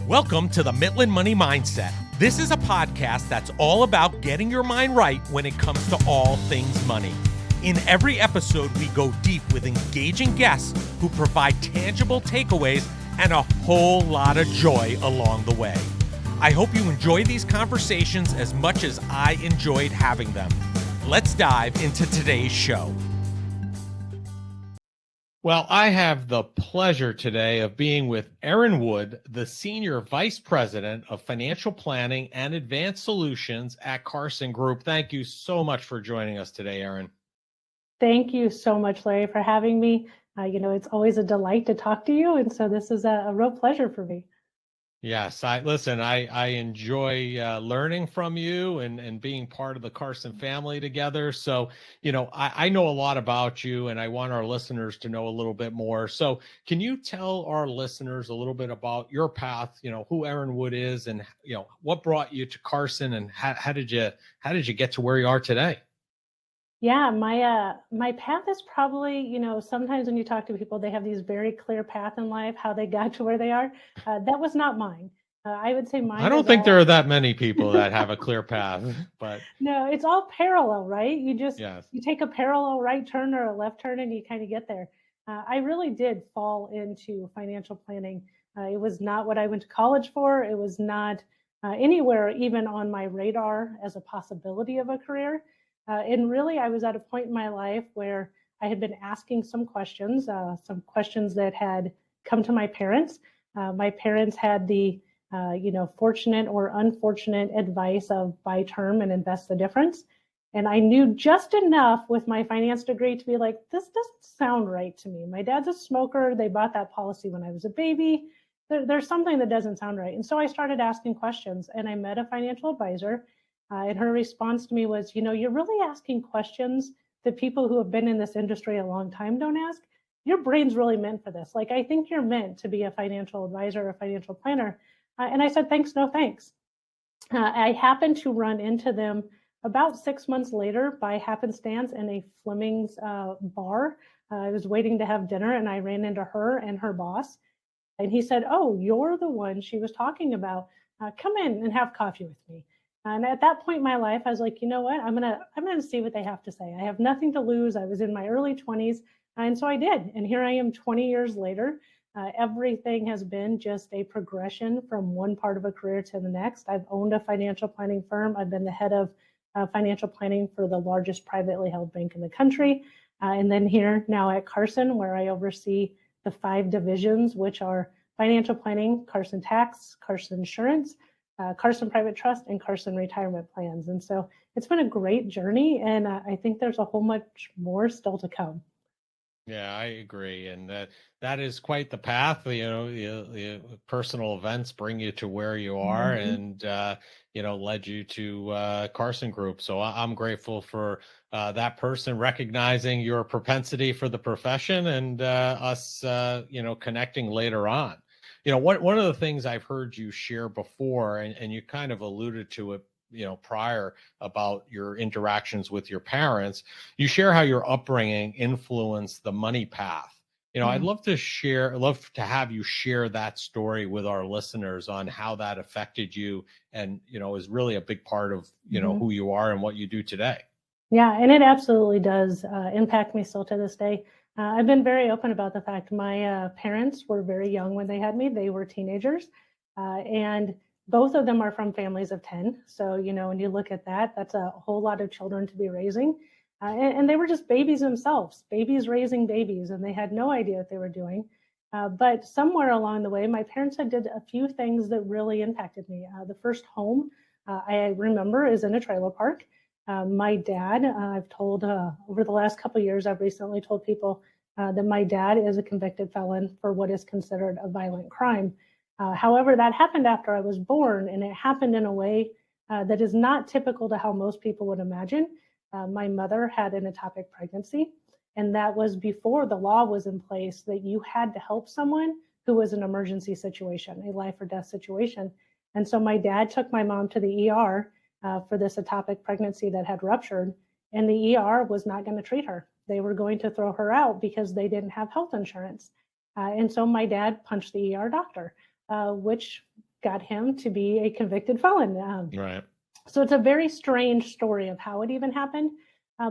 Welcome to the Midland Money Mindset. This is a podcast that's all about getting your mind right when it comes to all things money. In every episode, we go deep with engaging guests who provide tangible takeaways and a whole lot of joy along the way. I hope you enjoy these conversations as much as I enjoyed having them. Let's dive into today's show. Well, I have the pleasure today of being with Erin Wood, the Senior Vice President of Financial Planning and Advanced Solutions at Carson Group. Thank you so much for joining us today, Erin. Thank you so much, Larry, for having me. It's always a delight to talk to you, and so this is a real pleasure for me. Yes, I enjoy learning from you and being part of the Carson family together. So, I know a lot about you, and I want our listeners to know a little bit more. So can you tell our listeners a little bit about your path, who Erin Wood is, and, what brought you to Carson, and how did you get to where you are today? Yeah, my path is probably, sometimes when you talk to people, they have these very clear path in life, how they got to where they are. That was not mine. I would say mine. I don't think there are that many people that have a clear path, but no, it's all parallel, right? You take a parallel right turn or a left turn and you kind of get there. I really did fall into financial planning. It was not what I went to college for. It was not anywhere even on my radar as a possibility of a career. And really, I was at a point in my life where I had been asking some questions that had come to my parents. My parents had the, fortunate or unfortunate advice of buy term and invest the difference. And I knew just enough with my finance degree to be like, this doesn't sound right to me. My dad's a smoker. They bought that policy when I was a baby. There's something that doesn't sound right. And so I started asking questions, and I met a financial advisor. And her response to me was, you're really asking questions that people who have been in this industry a long time don't ask. Your brain's really meant for this. Like, I think you're meant to be a financial advisor or a financial planner. And I said, thanks, no thanks. I happened to run into them about 6 months later by happenstance in a Fleming's bar. I was waiting to have dinner, and I ran into her and her boss. And he said, oh, you're the one she was talking about. Come in and have coffee with me. And at that point in my life, I was like, you know what? I'm gonna see what they have to say. I have nothing to lose. I was in my early 20s, and so I did. And here I am 20 years later. Everything has been just a progression from one part of a career to the next. I've owned a financial planning firm. I've been the head of financial planning for the largest privately held bank in the country. And then here now at Carson, where I oversee the 5 divisions, which are financial planning, Carson Tax, Carson Insurance, Carson Private Trust, and Carson Retirement Plans. And so it's been a great journey, and I think there's a whole much more still to come. Yeah, I agree. And that is quite the path. The personal events bring you to where you are, and, led you to Carson Group. So I'm grateful for that person recognizing your propensity for the profession, and us, connecting later on. One of the things I've heard you share before, and you kind of alluded to it, prior, about your interactions with your parents, you share how your upbringing influenced the money path. I'd love to have you share that story with our listeners on how that affected you, and, is really a big part of, who you are and what you do today. Yeah, and it absolutely does impact me still to this day. I've been very open about the fact my parents were very young when they had me. They were teenagers, and both of them are from families of 10. So, when you look at that, that's a whole lot of children to be raising. And they were just babies themselves, babies raising babies, and they had no idea what they were doing. But somewhere along the way, my parents had did a few things that really impacted me. The first home I remember is in a trailer park. My dad, I've told over the last couple of years, I've recently told people that my dad is a convicted felon for what is considered a violent crime. However, that happened after I was born, and it happened in a way that is not typical to how most people would imagine. My mother had an ectopic pregnancy, and that was before the law was in place that you had to help someone who was an emergency situation, a life or death situation. And so my dad took my mom to the ER for this ectopic pregnancy that had ruptured, and the ER was not going to treat her. They were going to throw her out because they didn't have health insurance. And so my dad punched the ER doctor, which got him to be a convicted felon. Right. So it's a very strange story of how it even happened.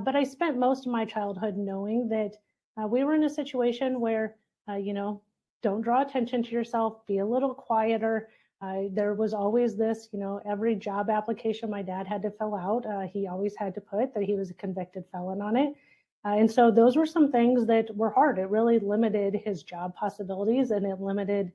But I spent most of my childhood knowing that we were in a situation where, don't draw attention to yourself, be a little quieter. There was always this, every job application my dad had to fill out, he always had to put that he was a convicted felon on it. And so those were some things that were hard. It really limited his job possibilities, and it limited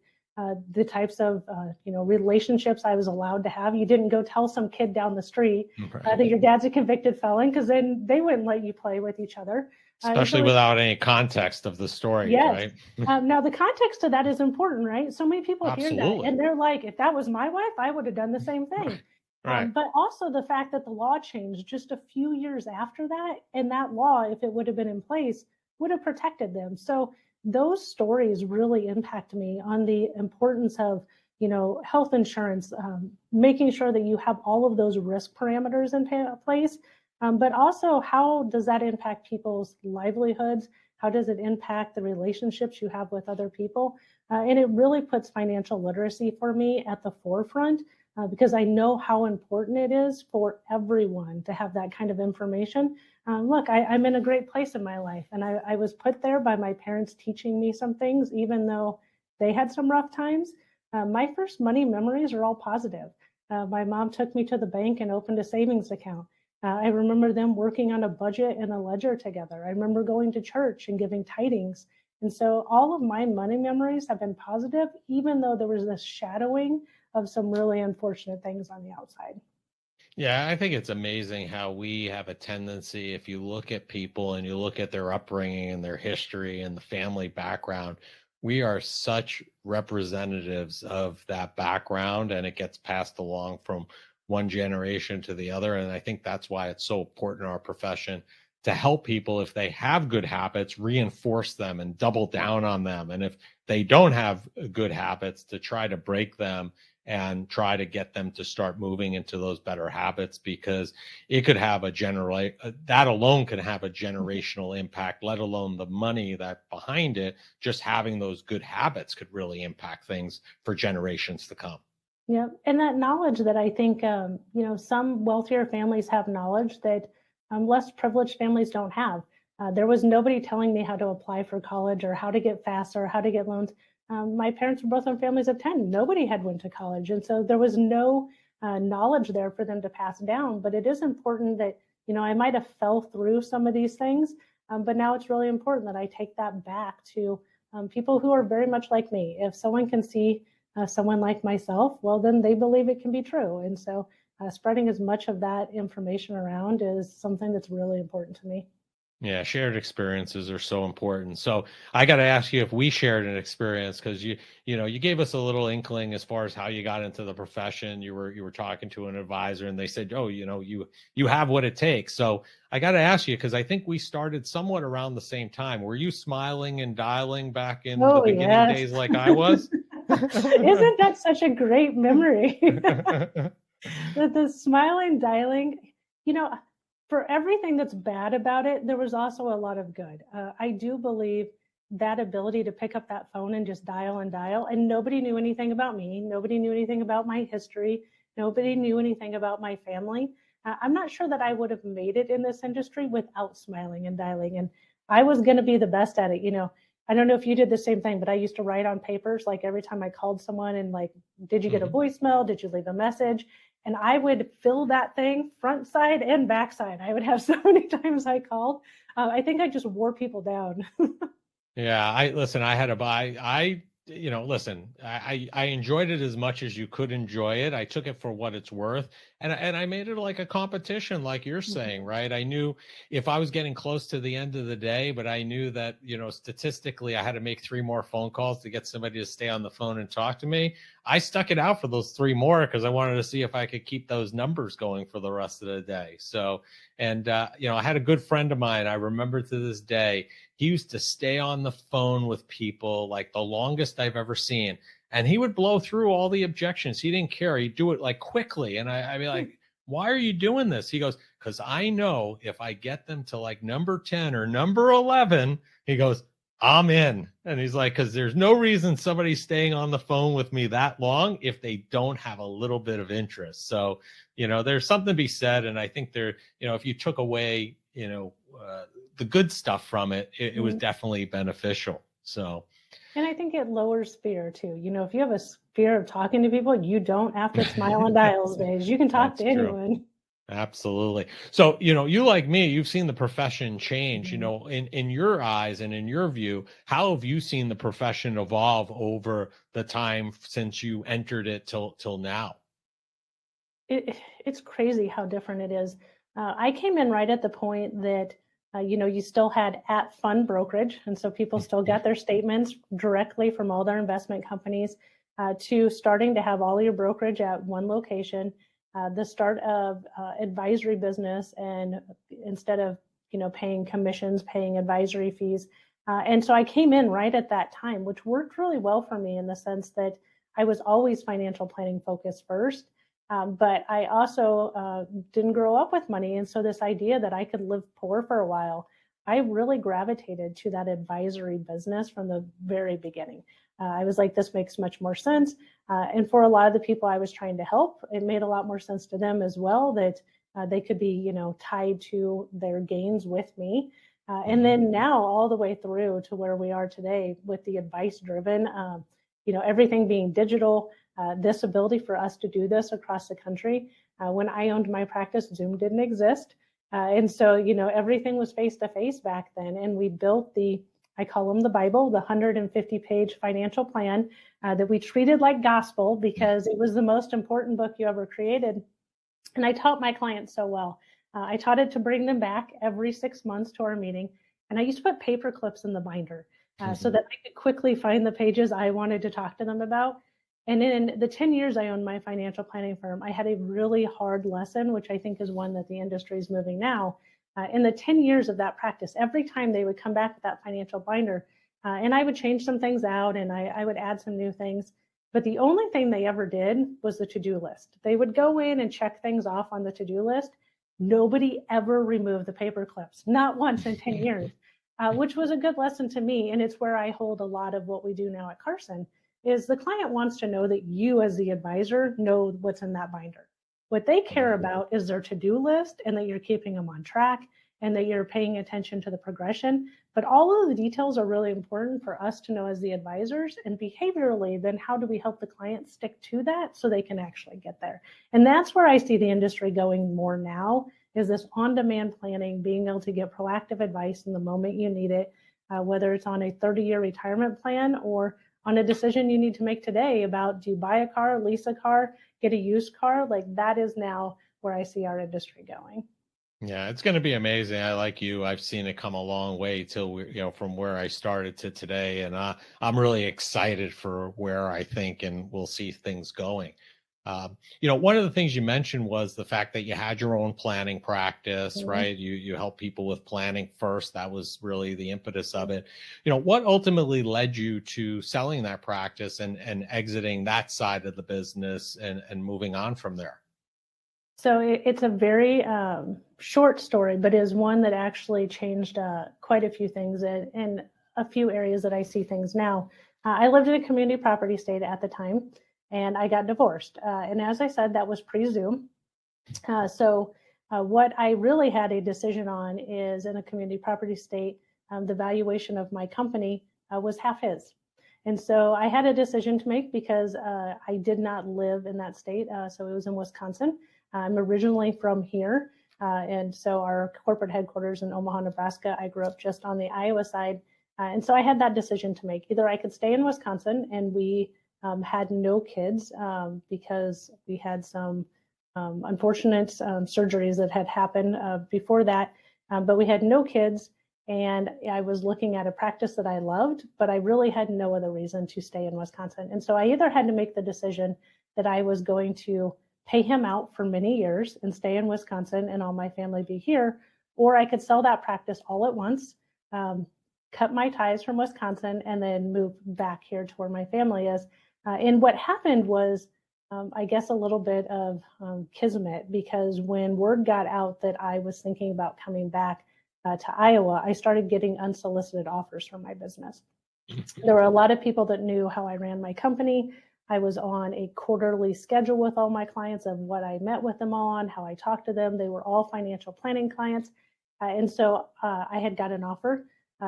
the types of relationships I was allowed to have. You didn't go tell some kid down the street that your dad's a convicted felon, because then they wouldn't let you play with each other. Especially without any context of the story, yes. right? Now, the context of that is important, right? So many people hear that, and they're like, if that was my wife, I would have done the same thing. Right. But also the fact that the law changed just a few years after that, and that law, if it would have been in place, would have protected them. So those stories really impact me on the importance of, health insurance, making sure that you have all of those risk parameters in place. But also, how does that impact people's livelihoods? How does it impact the relationships you have with other people? And it really puts financial literacy for me at the forefront, because I know how important it is for everyone to have that kind of information. Look, I'm in a great place in my life, and I was put there by my parents teaching me some things, even though they had some rough times. My first money memories are all positive. My mom took me to the bank and opened a savings account. I remember them working on a budget and a ledger together. I remember going to church and giving tidings. And so all of my money memories have been positive, even though there was this shadowing of some really unfortunate things on the outside. Yeah, I think it's amazing how we have a tendency, if you look at people and you look at their upbringing and their history and the family background, we are such representatives of that background, and it gets passed along from one generation to the other. And I think that's why it's so important in our profession to help people, if they have good habits, reinforce them and double down on them. And if they don't have good habits, to try to break them and try to get them to start moving into those better habits, because it could have that alone can have a generational impact, let alone the money that behind it. Just having those good habits could really impact things for generations to come. Yeah. And that knowledge that I think, some wealthier families have knowledge that less privileged families don't have. There was nobody telling me how to apply for college or how to get FAFSA or how to get loans. My parents were both on families of 10. Nobody had went to college. And so there was no knowledge there for them to pass down. But it is important that, I might have fell through some of these things, but now it's really important that I take that back to people who are very much like me. If someone can see someone like myself, well, then they believe it can be true. And so spreading as much of that information around is something that's really important to me. Yeah, shared experiences are so important. So I got to ask you if we shared an experience, because you gave us a little inkling as far as how you got into the profession. You were talking to an advisor, and they said, "Oh, you have what it takes." So I got to ask you, because I think we started somewhat around the same time. Were you smiling and dialing back in the beginning days like I was? Isn't that such a great memory? The smiling, dialing, for everything that's bad about it, there was also a lot of good. I do believe that ability to pick up that phone and just dial, and nobody knew anything about me. Nobody knew anything about my history. Nobody knew anything about my family. I'm not sure that I would have made it in this industry without smiling and dialing. And I was going to be the best at it. I don't know if you did the same thing, but I used to write on papers, like every time I called someone and like, did you get a voicemail? Did you leave a message? And I would fill that thing front side and back side. I would have so many times I called. I think I just wore people down. Yeah, I enjoyed it as much as you could enjoy it. I took it for what it's worth, and I made it like a competition, like you're saying, right? I knew if I was getting close to the end of the day, but I knew that, statistically I had to make 3 more phone calls to get somebody to stay on the phone and talk to me. I stuck it out for those 3 more because I wanted to see if I could keep those numbers going for the rest of the day. So, and I had a good friend of mine, I remember to this day, he used to stay on the phone with people like the longest I've ever seen. And he would blow through all the objections. He didn't care. He'd do it like quickly. And I'd be like, why are you doing this? He goes, because I know if I get them to like number 10 or number 11, he goes, I'm in. And he's like, because there's no reason somebody's staying on the phone with me that long if they don't have a little bit of interest. So, there's something to be said. And I think if you took away, the good stuff from it, it was definitely beneficial. So. And I think it lowers fear too. If you have a fear of talking to people, you don't have to smile on dials days. You can talk to anyone. Absolutely. So, you like me, you've seen the profession change, in your eyes and in your view, how have you seen the profession evolve over the time since you entered it till now? It's crazy how different it is. I came in right at the point that, you still had at fund brokerage. And so people still got their statements directly from all their investment companies, to starting to have all your brokerage at one location. The start of advisory business, and instead of paying commissions, paying advisory fees. And so I came in right at that time, which worked really well for me in the sense that I was always financial planning focused first. But I also didn't grow up with money. And so this idea that I could live poor for a while, I really gravitated to that advisory business from the very beginning. I was like, this makes much more sense. And for a lot of the people I was trying to help, it made a lot more sense to them as well that they could be, tied to their gains with me. And then now all the way through to where we are today with the advice driven, everything being digital, this ability for us to do this across the country. When I owned my practice, Zoom didn't exist. And so, everything was face to face back then. And we built I call them the Bible, the 150-page financial plan that we treated like gospel because it was the most important book you ever created. And I taught my clients so well. I taught it to bring them back every 6 months to our meeting. And I used to put paper clips in the binder so that I could quickly find the pages I wanted to talk to them about. And in the 10 years I owned my financial planning firm, I had a really hard lesson, which I think is one that the industry is moving now. In the 10 years of that practice, every time they would come back with that financial binder, and I would change some things out and I would add some new things. But the only thing they ever did was the to-do list. They would go in and check things off on the to-do list. Nobody ever removed the paper clips, not once in 10 years, which was a good lesson to me. And it's where I hold a lot of what we do now at Carson, is the client wants to know that you as the advisor know what's in that binder. What they care about is their to-do list and that you're keeping them on track and that you're paying attention to the progression. But all of the details are really important for us to know as the advisors, and behaviorally, then how do we help the client stick to that so they can actually get there? And that's where I see the industry going more now, is this on-demand planning, being able to get proactive advice in the moment you need it, whether it's on a 30-year retirement plan or on a decision you need to make today about, do you buy a car, lease a car, get a used car? Like, that is now where I see our industry going. Yeah, it's going to be amazing. I like you. I've seen it come a long way from where I started to today. And I'm really excited for where I think and we'll see things going. One of the things you mentioned was the fact that you had your own planning practice, right? You help people with planning first. That was really the impetus of it. What ultimately led you to selling that practice and exiting that side of the business and moving on from there? So it's a very short story, but is one that actually changed quite a few things in a few areas that I see things now. I lived in a community property state at the time, and I got divorced. And as I said, that was pre-Zoom. So what I really had a decision on is, in a community property state, the valuation of my company was half his. And so I had a decision to make because I did not live in that state. So it was in Wisconsin. I'm originally from here. And so our corporate headquarters in Omaha, Nebraska, I grew up just on the Iowa side. And so I had that decision to make. Either I could stay in Wisconsin, and we had no kids because we had some unfortunate surgeries that had happened before that, but we had no kids. And I was looking at a practice that I loved, but I really had no other reason to stay in Wisconsin. And so I either had to make the decision that I was going to pay him out for many years and stay in Wisconsin and all my family be here, or I could sell that practice all at once, cut my ties from Wisconsin, and then move back here to where my family is. And what happened was, I guess, a little bit of kismet, because when word got out that I was thinking about coming back, to Iowa, I started getting unsolicited offers from my business. There were a lot of people that knew how I ran my company. I was on a quarterly schedule with all my clients of what I met with them on, how I talked to them. They were all financial planning clients. And so I had got an offer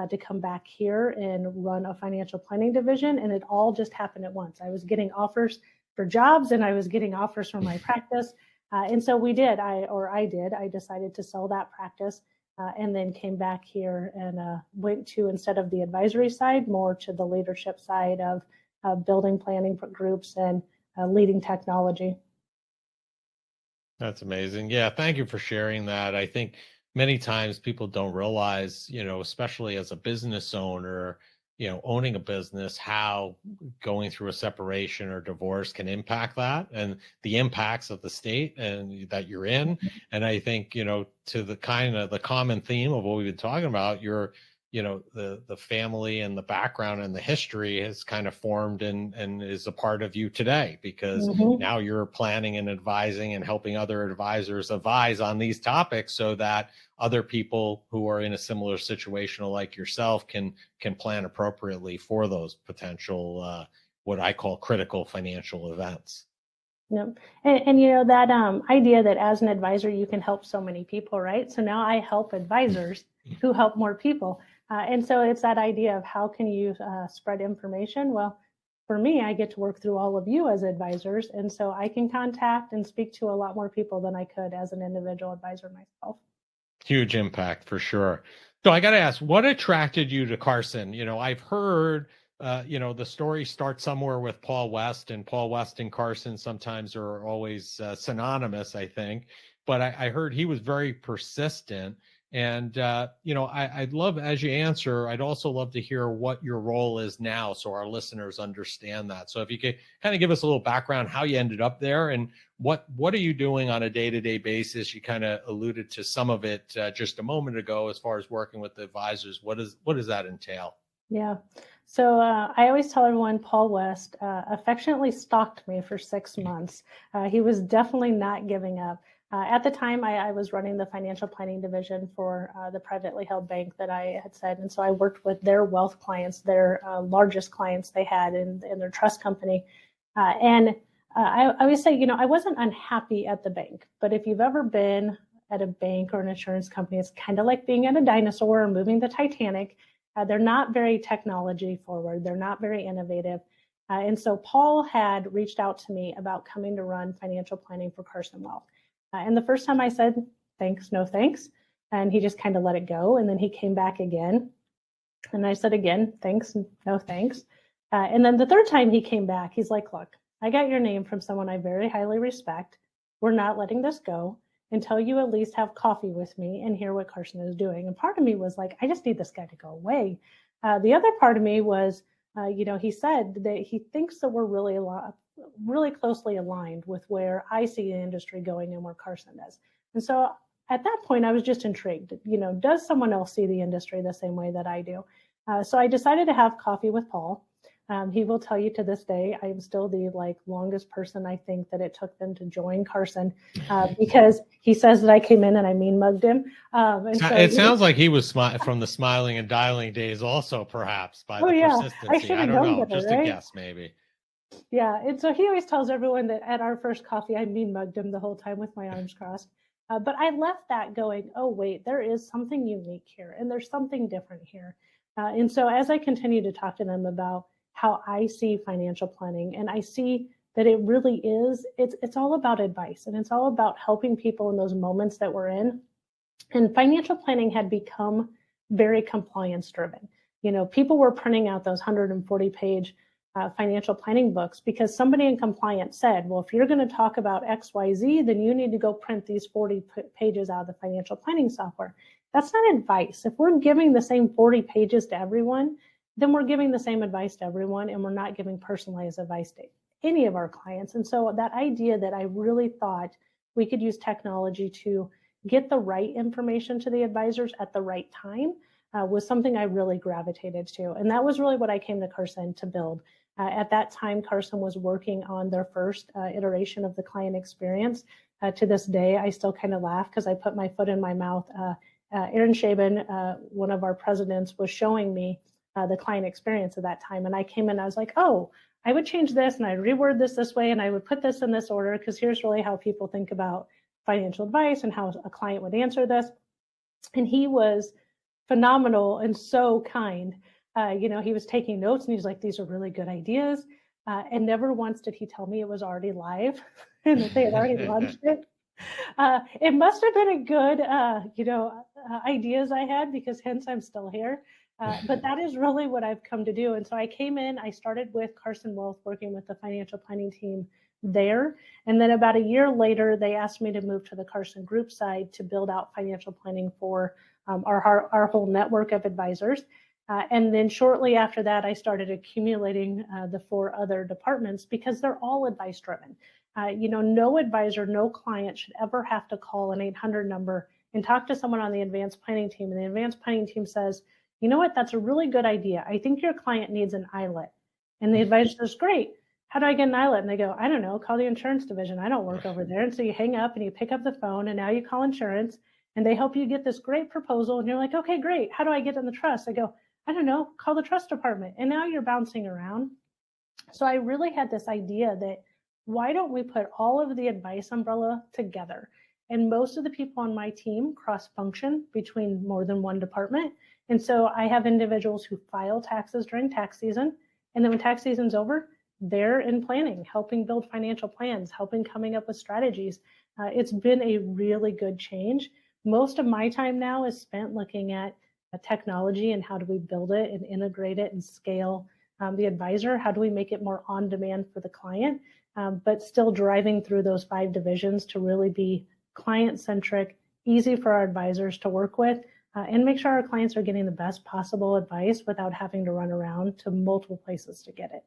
to come back here and run a financial planning division. And it all just happened at once. I was getting offers for jobs and I was getting offers for my practice. And so we did, I decided to sell that practice and then came back here and went to, instead of the advisory side, more to the leadership side of building planning for groups and leading technology. That's amazing. Yeah, thank you for sharing that. I think many times people don't realize, especially as a business owner, owning a business, how going through a separation or divorce can impact that and the impacts of the state and that you're in. And I think, to the kind of the common theme of what we've been talking about, the family and the background and the history has kind of formed and is a part of you today, because now you're planning and advising and helping other advisors advise on these topics so that other people who are in a similar situation like yourself can plan appropriately for those potential, what I call critical financial events. Yep. And that idea that as an advisor, you can help so many people, right? So now I help advisors who help more people. And so it's that idea of how can you spread information? Well, for me, I get to work through all of you as advisors. And so I can contact and speak to a lot more people than I could as an individual advisor myself. Huge impact for sure. So I got to ask, what attracted you to Carson? I've heard, the story starts somewhere with Paul West, and Paul West and Carson sometimes are always synonymous, I think. But I heard he was very persistent. And, I'd love, as you answer, I'd also love to hear what your role is now so our listeners understand that. So if you could kind of give us a little background, how you ended up there and what are you doing on a day-to-day basis? You kind of alluded to some of it just a moment ago as far as working with the advisors. What does that entail? Yeah. So I always tell everyone Paul West affectionately stalked me for 6 months. He was definitely not giving up. At the time, I was running the financial planning division for the privately held bank that I had said. And so I worked with their wealth clients, their largest clients they had in their trust company. I always say, I wasn't unhappy at the bank. But if you've ever been at a bank or an insurance company, it's kind of like being at a dinosaur or moving the Titanic. They're not very technology forward. They're not very innovative. And so Paul had reached out to me about coming to run financial planning for Carson Wealth. And the first time I said, thanks, no thanks. And he just kind of let it go. And then he came back again. And I said again, thanks, no thanks. And then the third time he came back, he's like, look, I got your name from someone I very highly respect. We're not letting this go until you at least have coffee with me and hear what Carson is doing. And part of me was like, I just need this guy to go away. The other part of me was, he said that he thinks that we're really closely aligned with where I see the industry going and where Carson is. And so at that point, I was just intrigued. Does someone else see the industry the same way that I do? So I decided to have coffee with Paul. He will tell you to this day, I am still the longest person I think that it took them to join Carson because he says that I came in and I mean mugged him. It sounds like he was from the smiling and dialing days also, perhaps, by the persistency. I don't know, just a guess maybe. Yeah, and so he always tells everyone that at our first coffee, I mean mugged him the whole time with my arms crossed. But I left that going, oh, wait, there is something unique here and there's something different here. And so as I continue to talk to them about how I see financial planning, and I see that it really is, it's all about advice and it's all about helping people in those moments that we're in. And financial planning had become very compliance driven. People were printing out those 140-page financial planning books because somebody in compliance said, well, if you're going to talk about XYZ, then you need to go print these 40 pages out of the financial planning software. That's not advice. If we're giving the same 40 pages to everyone, then we're giving the same advice to everyone and we're not giving personalized advice to any of our clients. And so that idea that I really thought we could use technology to get the right information to the advisors at the right time was something I really gravitated to. And that was really what I came to Carson to build. At that time, Carson was working on their first iteration of the client experience. To this day, I still kind of laugh because I put my foot in my mouth Erin Shaban, one of our presidents, was showing me the client experience at that time. And I came in, I was like, oh, I would change this and I'd reword this way, and I would put this in this order, because here's really how people think about financial advice and how a client would answer this. And he was phenomenal and so kind. He was taking notes and he's like, these are really good ideas. And never once did he tell me it was already live and that they had already launched it. It must have been a good, ideas I had, because hence I'm still here. But that is really what I've come to do. And so I came in, I started with Carson Wealth, working with the financial planning team there. And then about a year later, they asked me to move to the Carson Group side to build out financial planning for our whole network of advisors. And then shortly after that, I started accumulating the 4 other departments, because they're all advice driven. No advisor, no client should ever have to call an 800 number and talk to someone on the advanced planning team. And the advanced planning team says, you know what, that's a really good idea. I think your client needs an ILET. And the advisor says, great. How do I get an ILET? And they go, I don't know, call the insurance division. I don't work over there. And so you hang up and you pick up the phone, and now you call insurance and they help you get this great proposal. And you're like, okay, great. How do I get in the trust? I go, I don't know, call the trust department. And now you're bouncing around. So I really had this idea that, why don't we put all of the advice umbrella together? And most of the people on my team cross-function between more than one department. And so I have individuals who file taxes during tax season. And then when tax season's over, they're in planning, helping build financial plans, helping coming up with strategies. It's been a really good change. Most of my time now is spent looking at technology and how do we build it and integrate it and scale the advisor. How do we make it more on demand for the client, but still driving through those 5 divisions to really be client centric, easy for our advisors to work with, and make sure our clients are getting the best possible advice without having to run around to multiple places to get it.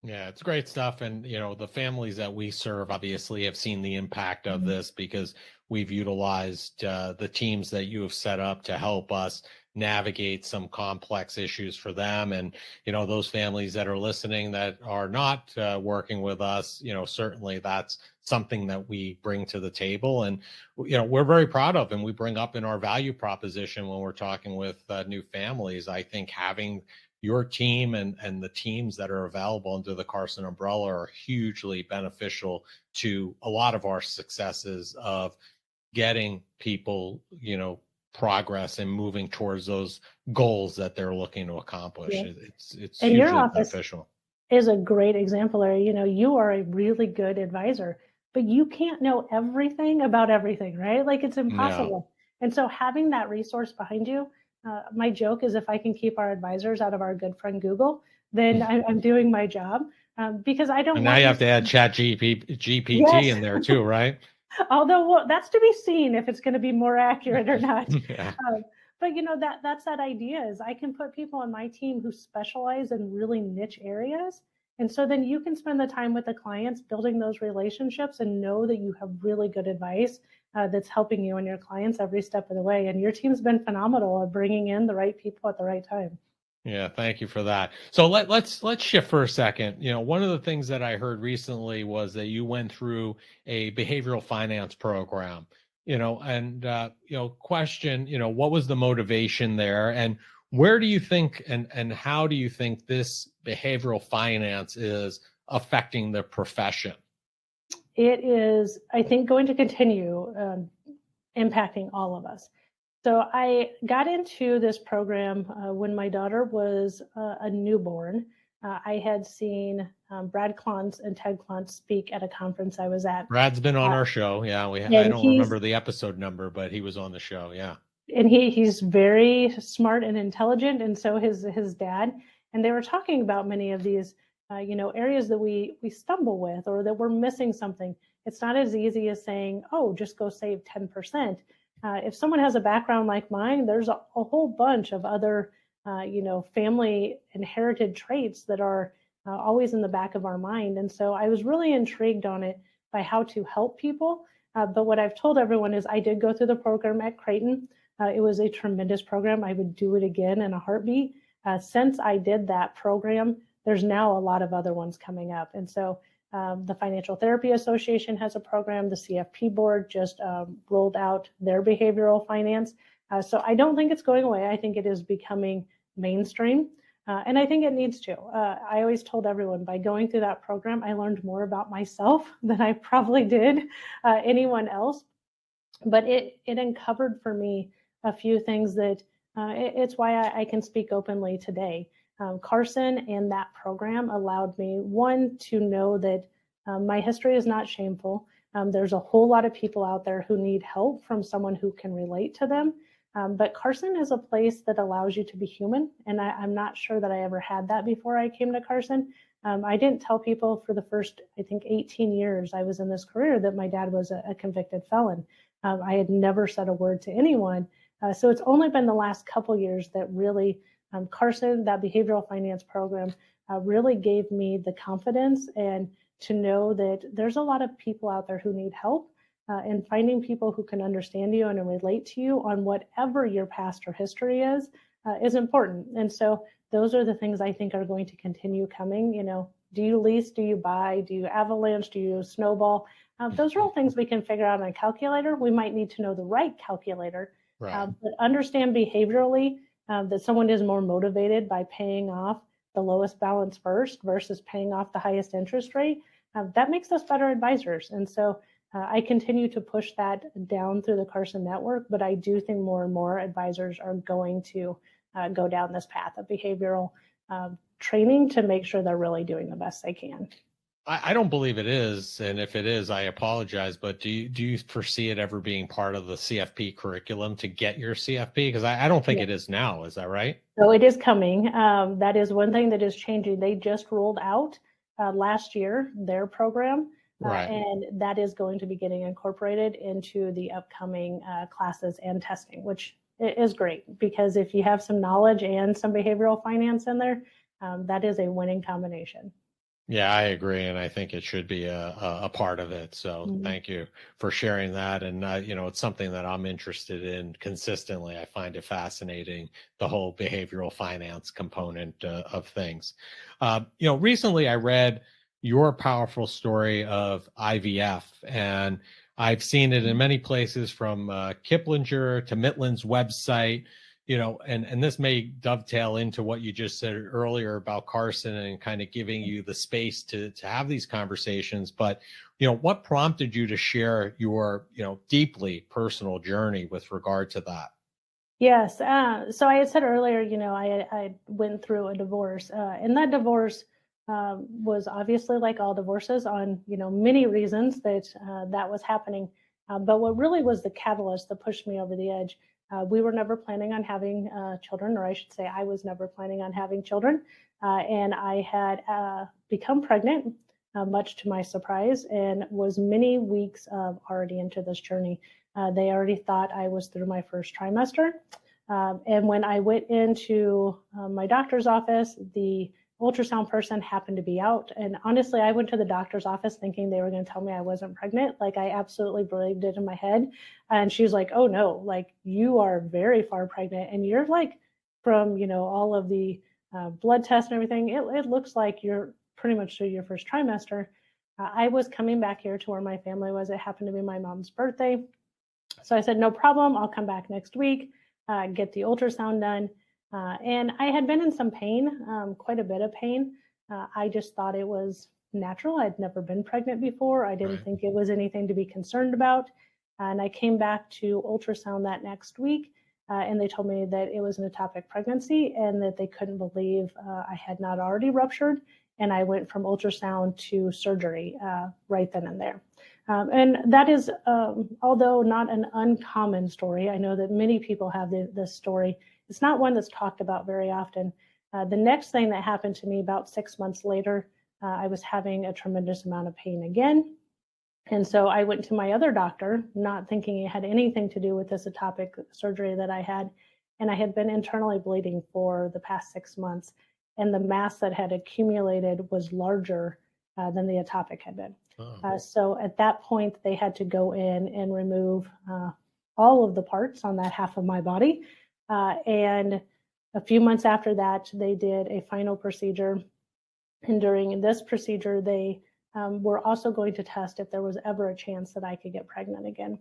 Yeah, it's great stuff. And, the families that we serve obviously have seen the impact of this, because we've utilized the teams that you have set up to help us navigate some complex issues for them. And, those families that are listening that are not working with us, certainly that's something that we bring to the table. And, we're very proud of, and we bring up in our value proposition when we're talking with new families. I think having your team and the teams that are available under the Carson umbrella are hugely beneficial to a lot of our successes of getting people, progress and moving towards those goals that they're looking to accomplish. Yeah. It's and hugely your office beneficial. Is a great example, Larry. You are a really good advisor, but you can't know everything about everything, right? Like, it's impossible. No. And so having that resource behind you, my joke is, if I can keep our advisors out of our good friend Google, then I'm doing my job, because I don't. And now you have to add GPT in there too, right? Although, that's to be seen if it's going to be more accurate or not. Yeah. But that's that idea, is I can put people on my team who specialize in really niche areas. And so then you can spend the time with the clients building those relationships and know that you have really good advice that's helping you and your clients every step of the way. And your team's been phenomenal at bringing in the right people at the right time. Yeah, thank you for that. So let's shift for a second. One of the things that I heard recently was that you went through a behavioral finance program. Question, what was the motivation there, and where do you think and how do you think this behavioral finance is affecting the profession? It is, I think, going to continue impacting all of us. So I got into this program when my daughter was a newborn. I had seen Brad Klontz and Ted Klontz speak at a conference I was at. Brad's been on our show. Yeah, I don't remember the episode number, but he was on the show. Yeah. And he's very smart and intelligent, and so his dad. And they were talking about many of these areas that we stumble with, or that we're missing something. It's not as easy as saying, oh, just go save 10%. If someone has a background like mine, there's a whole bunch of other, family inherited traits that are always in the back of our mind. And so I was really intrigued on it by how to help people. But what I've told everyone is, I did go through the program at Creighton. It was a tremendous program. I would do it again in a heartbeat. Since I did that program, there's now a lot of other ones coming up. And so the Financial Therapy Association has a program. The CFP board just rolled out their behavioral finance. So I don't think it's going away. I think it is becoming mainstream. And I think it needs to. I always told everyone, by going through that program, I learned more about myself than I probably did anyone else. But it uncovered for me a few things that it's why I can speak openly today. Carson and that program allowed me, one, to know that my history is not shameful. There's a whole lot of people out there who need help from someone who can relate to them. But Carson is a place that allows you to be human. And I'm not sure that I ever had that before I came to Carson. I didn't tell people for the first, I think, 18 years I was in this career that my dad was a convicted felon. I had never said a word to anyone. So it's only been the last couple years that really Carson, that behavioral finance program, really gave me the confidence and to know that there's a lot of people out there who need help. And finding people who can understand you and relate to you on whatever your past or history is important. And so those are the things I think are going to continue coming. You know, do you lease? Do you buy? Do you avalanche? Do you snowball? Those are all things we can figure out on a calculator. We might need to know the right calculator, right. But understand behaviorally that someone is more motivated by paying off the lowest balance first versus paying off the highest interest rate. That makes us better advisors. And so I continue to push that down through the Carson network, but I do think more and more advisors are going to go down this path of behavioral training to make sure they're really doing the best they can. I don't believe it is, and if it is, I apologize. But do you foresee it ever being part of the CFP curriculum to get your CFP? Because I don't think it is now. Is that right? So it is coming. That is one thing that is changing. They just rolled out last year their program, right. And that is going to be getting incorporated into the upcoming classes and testing, which is great because if you have some knowledge and some behavioral finance in there, that is a winning combination. Yeah, I agree. And I think it should be a part of it. So thank you for sharing that. And, it's something that I'm interested in consistently. I find it fascinating, the whole behavioral finance component of things. Recently I read your powerful story of IVF, and I've seen it in many places from Kiplinger to Mitland's website. And this may dovetail into what you just said earlier about Carson and kind of giving you the space to have these conversations. But, what prompted you to share your, deeply personal journey with regard to that? Yes. So I had said earlier, I went through a divorce, and that divorce was obviously like all divorces on, many reasons that that was happening. But what really was the catalyst that pushed me over the edge, we were never planning on having children, or I should say I was never planning on having children. And I had become pregnant, much to my surprise, and was many weeks already into this journey. They already thought I was through my first trimester. And when I went into my doctor's office, the ultrasound person happened to be out. And honestly, I went to the doctor's office thinking they were going to tell me I wasn't pregnant. Like I absolutely believed it in my head. And she was like, oh no, like you are very far pregnant. And you're like from, all of the blood tests and everything, it looks like you're pretty much through your first trimester. I was coming back here to where my family was. It happened to be my mom's birthday. So I said, no problem. I'll come back next week, get the ultrasound done. And I had been in some pain, quite a bit of pain. I just thought it was natural. I'd never been pregnant before. I didn't think it was anything to be concerned about. And I came back to ultrasound that next week, and they told me that it was an ectopic pregnancy and that they couldn't believe I had not already ruptured. And I went from ultrasound to surgery right then and there. And that is, although not an uncommon story, I know that many people have this story. It's not one that's talked about very often. The next thing that happened to me about 6 months later, I was having a tremendous amount of pain again. And so I went to my other doctor, not thinking it had anything to do with this ectopic surgery that I had. And I had been internally bleeding for the past 6 months. And the mass that had accumulated was larger than the ectopic had been. So at that point, they had to go in and remove all of the parts on that half of my body. And a few months after that, they did a final procedure. And during this procedure, they were also going to test if there was ever a chance that I could get pregnant again.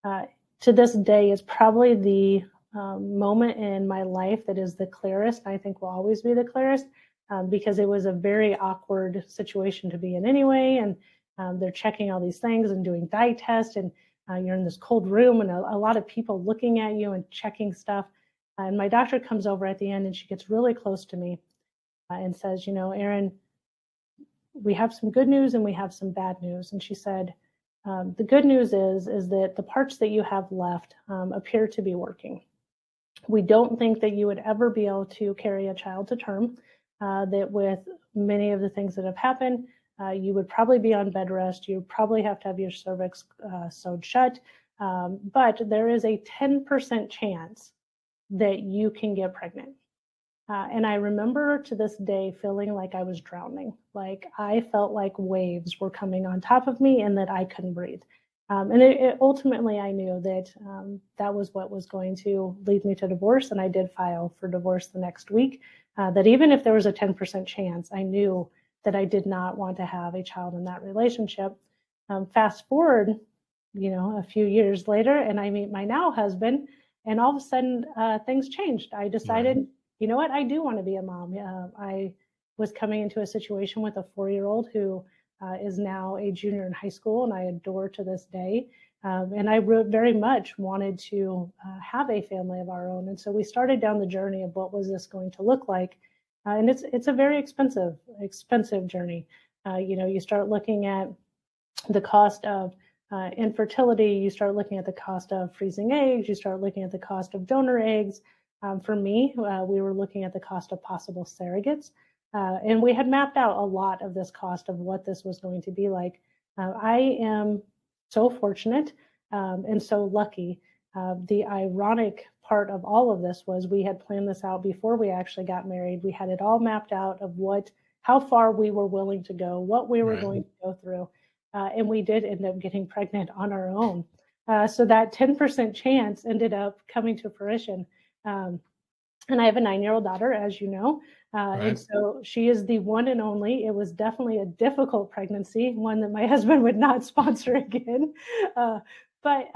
To this day, it's probably the moment in my life that is the clearest. I think will always be the clearest because it was a very awkward situation to be in anyway. And they're checking all these things and doing dye tests, and you're in this cold room and a lot of people looking at you and checking stuff. And my doctor comes over at the end and she gets really close to me and says, Erin, we have some good news and we have some bad news. And she said, the good news is that the parts that you have left appear to be working. We don't think that you would ever be able to carry a child to term, that with many of the things that have happened, you would probably be on bed rest. You probably have to have your cervix sewed shut. But there is a 10% chance that you can get pregnant. And I remember to this day feeling like I was drowning. Like I felt like waves were coming on top of me and that I couldn't breathe. And ultimately, I knew that that was what was going to lead me to divorce. And I did file for divorce the next week. That even if there was a 10% chance, I knew that I did not want to have a child in that relationship. Fast forward, a few years later, and I meet my now husband, and all of a sudden things changed. I decided, you know what, I do want to be a mom. I was coming into a situation with a 4-year-old who is now a junior in high school, and I adore to this day. And I very much wanted to have a family of our own. And so we started down the journey of what was this going to look like. And it's a very expensive journey. You start looking at the cost of infertility, you start looking at the cost of freezing eggs, you start looking at the cost of donor eggs. For me, we were looking at the cost of possible surrogates. And we had mapped out a lot of this cost of what this was going to be like. I am so fortunate and so lucky. The ironic part of all of this was we had planned this out before we actually got married. We had it all mapped out of how far we were willing to go, what we were going to go through. And we did end up getting pregnant on our own. So that 10% chance ended up coming to fruition. And I have a 9-year-old daughter, as you know. And so she is the one and only. It was definitely a difficult pregnancy, one that my husband would not sponsor again. But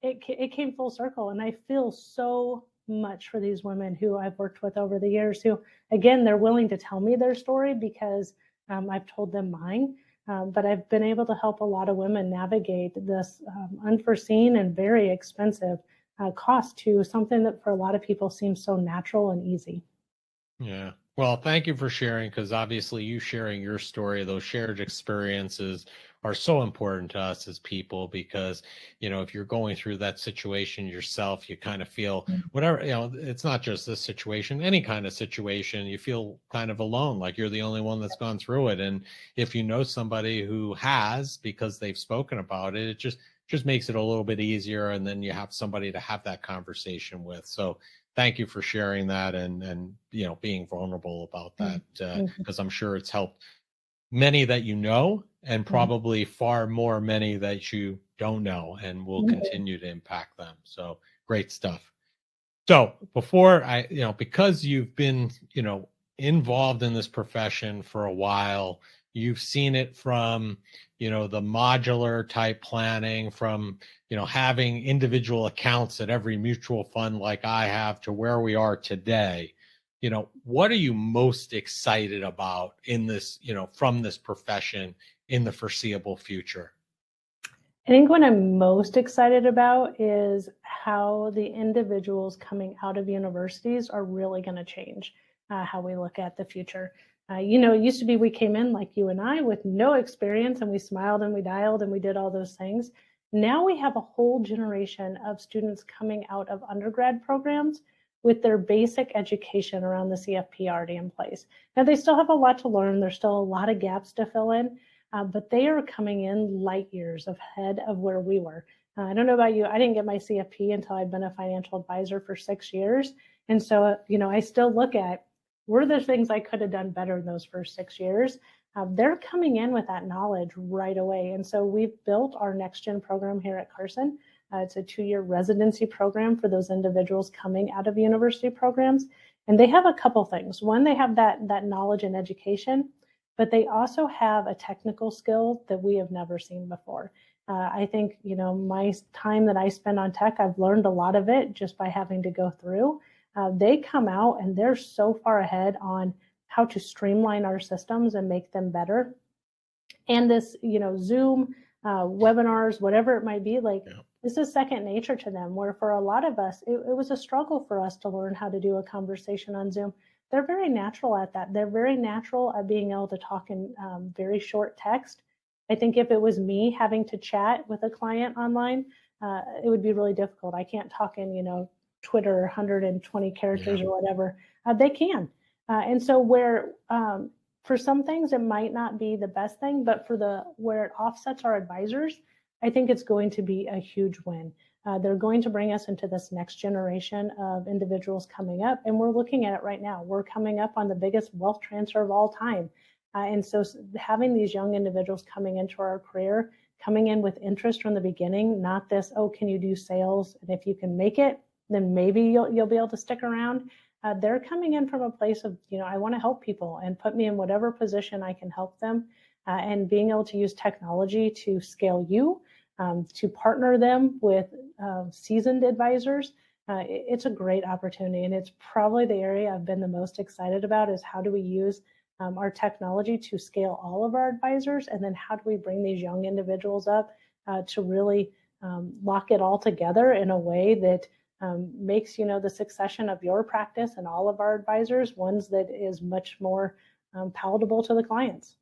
it came full circle. And I feel so much for these women who I've worked with over the years who, again, they're willing to tell me their story because I've told them mine. But I've been able to help a lot of women navigate this unforeseen and very expensive cost to something that for a lot of people seems so natural and easy. Yeah. Well, thank you for sharing, because obviously you sharing your story, those shared experiences are so important to us as people, because, if you're going through that situation yourself, you kind of feel whatever, it's not just this situation, any kind of situation, you feel kind of alone, like you're the only one that's gone through it. And if you know somebody who has, because they've spoken about it, it just makes it a little bit easier. And then you have somebody to have that conversation with. So thank you for sharing that and being vulnerable about that, because I'm sure it's helped many that you know, and probably far more many that you don't know, and will continue to impact them. So great stuff. So before because you've been, involved in this profession for a while, you've seen it from, the modular type planning, from, having individual accounts at every mutual fund like I have, to where we are today. What are you most excited about in this, from this profession in the foreseeable future? I think what I'm most excited about is how the individuals coming out of universities are really going to change how we look at the future. It used to be we came in like you and I with no experience, and we smiled and we dialed and we did all those things. Now we have a whole generation of students coming out of undergrad programs with their basic education around the CFP already in place. Now, they still have a lot to learn. There's still a lot of gaps to fill in, but they are coming in light years ahead of where we were. I don't know about you. I didn't get my CFP until I'd been a financial advisor for 6 years. And so, I still look at, were there things I could have done better in those first 6 years? They're coming in with that knowledge right away. And so we've built our Next Gen program here at Carson. It's a 2-year residency program for those individuals coming out of university programs. And they have a couple things. One, they have that knowledge and education, but they also have a technical skill that we have never seen before. I think, my time that I spend on tech, I've learned a lot of it just by having to go through. They come out and they're so far ahead on how to streamline our systems and make them better. And this, Zoom, webinars, whatever it might be, this is second nature to them, where for a lot of us, it was a struggle for us to learn how to do a conversation on Zoom. They're very natural at that. They're very natural at being able to talk in very short text. I think if it was me having to chat with a client online, it would be really difficult. I can't talk in, Twitter 120 characters or whatever. They can. And so for some things, it might not be the best thing, but where it offsets our advisors, I think it's going to be a huge win. They're going to bring us into this next generation of individuals coming up, and we're looking at it right now. We're coming up on the biggest wealth transfer of all time. And so having these young individuals coming into our career, coming in with interest from the beginning, not this, oh, can you do sales? And if you can make it, then maybe you'll be able to stick around. They're coming in from a place of, I want to help people and put me in whatever position I can help them, and being able to use technology to scale you, to partner them with seasoned advisors. It's a great opportunity, and it's probably the area I've been the most excited about is how do we use our technology to scale all of our advisors, and then how do we bring these young individuals up to really lock it all together in a way that makes the succession of your practice and all of our advisors ones that is much more palatable to the clients.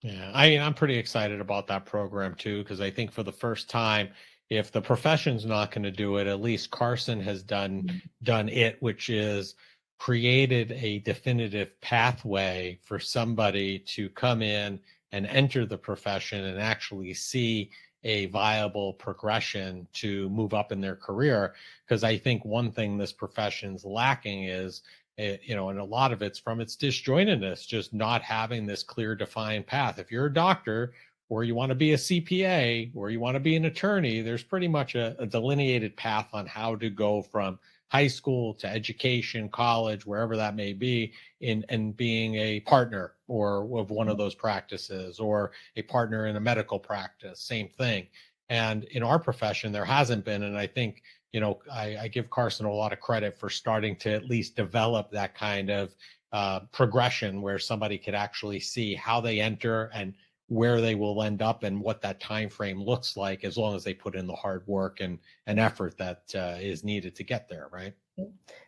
Yeah, I'm pretty excited about that program too, because I think for the first time, if the profession's not going to do it, at least Carson has done it, which is created a definitive pathway for somebody to come in and enter the profession and actually see a viable progression to move up in their career. Because I think one thing this profession's lacking is, and a lot of it's from its disjointedness, just not having this clear defined path. If you're a doctor, or you want to be a CPA, or you want to be an attorney, there's pretty much a delineated path on how to go from high school to education, college, wherever that may be, in being a partner or of one of those practices, or a partner in a medical practice, same thing. And in our profession, there hasn't been. And I think, I give Carson a lot of credit for starting to at least develop that kind of progression where somebody could actually see how they enter and where they will end up and what that time frame looks like, as long as they put in the hard work and effort that is needed to get there, right?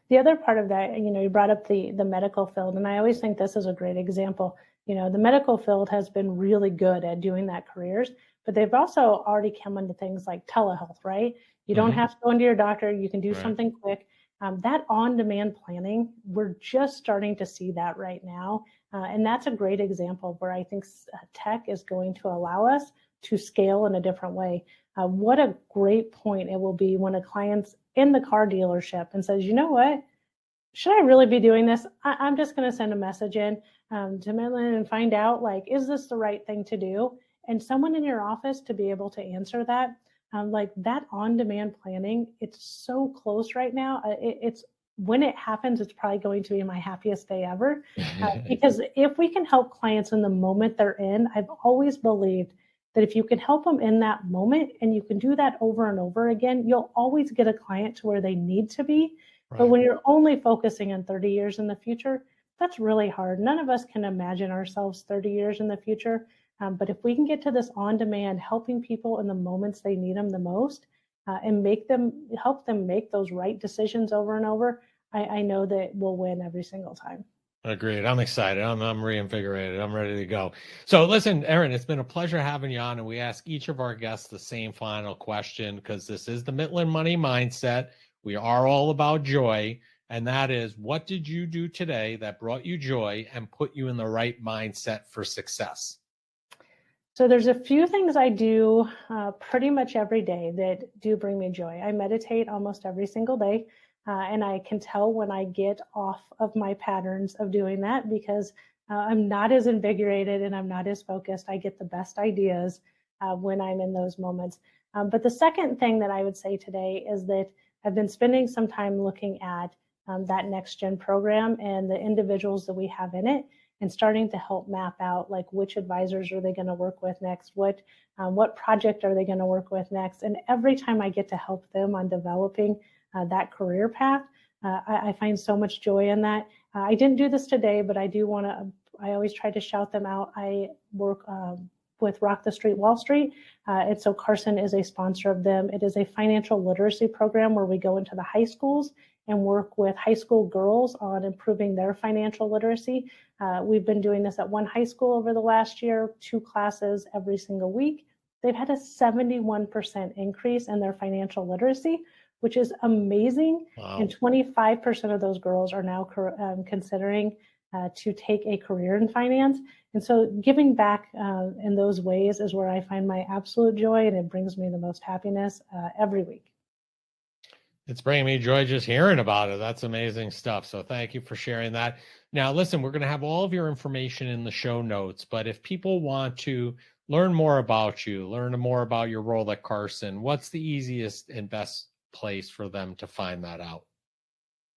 The other part of that, you brought up the medical field, and I always think this is a great example. The medical field has been really good at doing that careers, but they've also already come into things like telehealth, right? You don't have to go into your doctor. You can do something quick. That on-demand planning, we're just starting to see that right now. And that's a great example where I think tech is going to allow us to scale in a different way. What a great point it will be when a client's in the car dealership and says, you know what, should I really be doing this? I'm just going to send a message in to Midland and find out, is this the right thing to do? And someone in your office to be able to answer that, that on-demand planning, it's so close right now. It's when it happens, it's probably going to be my happiest day ever. Because if we can help clients in the moment they're in, I've always believed that if you can help them in that moment and you can do that over and over again, you'll always get a client to where they need to be. Right. But when you're only focusing on 30 years in the future, that's really hard. None of us can imagine ourselves 30 years in the future. But if we can get to this on-demand, helping people in the moments they need them the most, and help them make those right decisions over and over, I know that we'll win every single time. Agreed. I'm excited. I'm reinvigorated. I'm ready to go. So listen, Erin, it's been a pleasure having you on, and we ask each of our guests the same final question, because this is the Midland Money Mindset. We are all about joy, and that is, what did you do today that brought you joy and put you in the right mindset for success? So there's a few things I do pretty much every day that do bring me joy. I meditate almost every single day. And I can tell when I get off of my patterns of doing that, because I'm not as invigorated and I'm not as focused. I get the best ideas when I'm in those moments. But the second thing that I would say today is that I've been spending some time looking at that next gen program and the individuals that we have in it. and starting to help map out like which advisors are they going to work with next, what project are they going to work with next. And every time I get to help them on developing that career path, I find so much joy in that. I didn't do this today, but I always try to shout them out. I work with Rock the Street Wall Street. And so Carson is a sponsor of them. It is a financial literacy program where we go into the high schools and work with high school girls on improving their financial literacy. We've been doing this at one high school over the last year, 2 classes every single week. They've had a 71% increase in their financial literacy, which is amazing. Wow. And 25% of those girls are now considering to take a career in finance. And so giving back in those ways is where I find my absolute joy, and it brings me the most happiness every week. It's bringing me joy just hearing about it. That's amazing stuff. So thank you for sharing that. Now, listen, we're going to have all of your information in the show notes, but if people want to learn more about you, learn more about your role at Carson, what's the easiest and best place for them to find that out?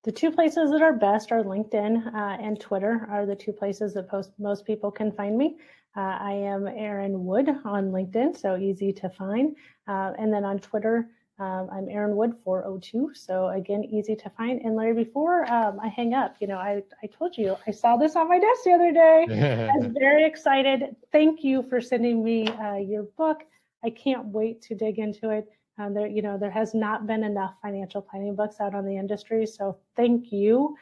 The 2 places that are best are LinkedIn and Twitter are the 2 places that most people can find me. I am Erin Wood on LinkedIn, so easy to find. And then on Twitter, I'm Erin Wood 402. So again, easy to find. And Larry, before I hang up, I told you I saw this on my desk the other day. I was very excited. Thank you for sending me your book. I can't wait to dig into it. There has not been enough financial planning books out on the industry. So thank you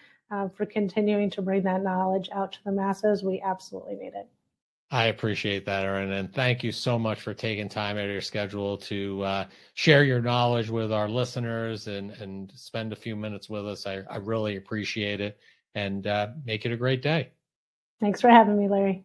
for continuing to bring that knowledge out to the masses. We absolutely need it. I appreciate that, Erin, and thank you so much for taking time out of your schedule to share your knowledge with our listeners and spend a few minutes with us. I really appreciate it, and make it a great day. Thanks for having me, Larry.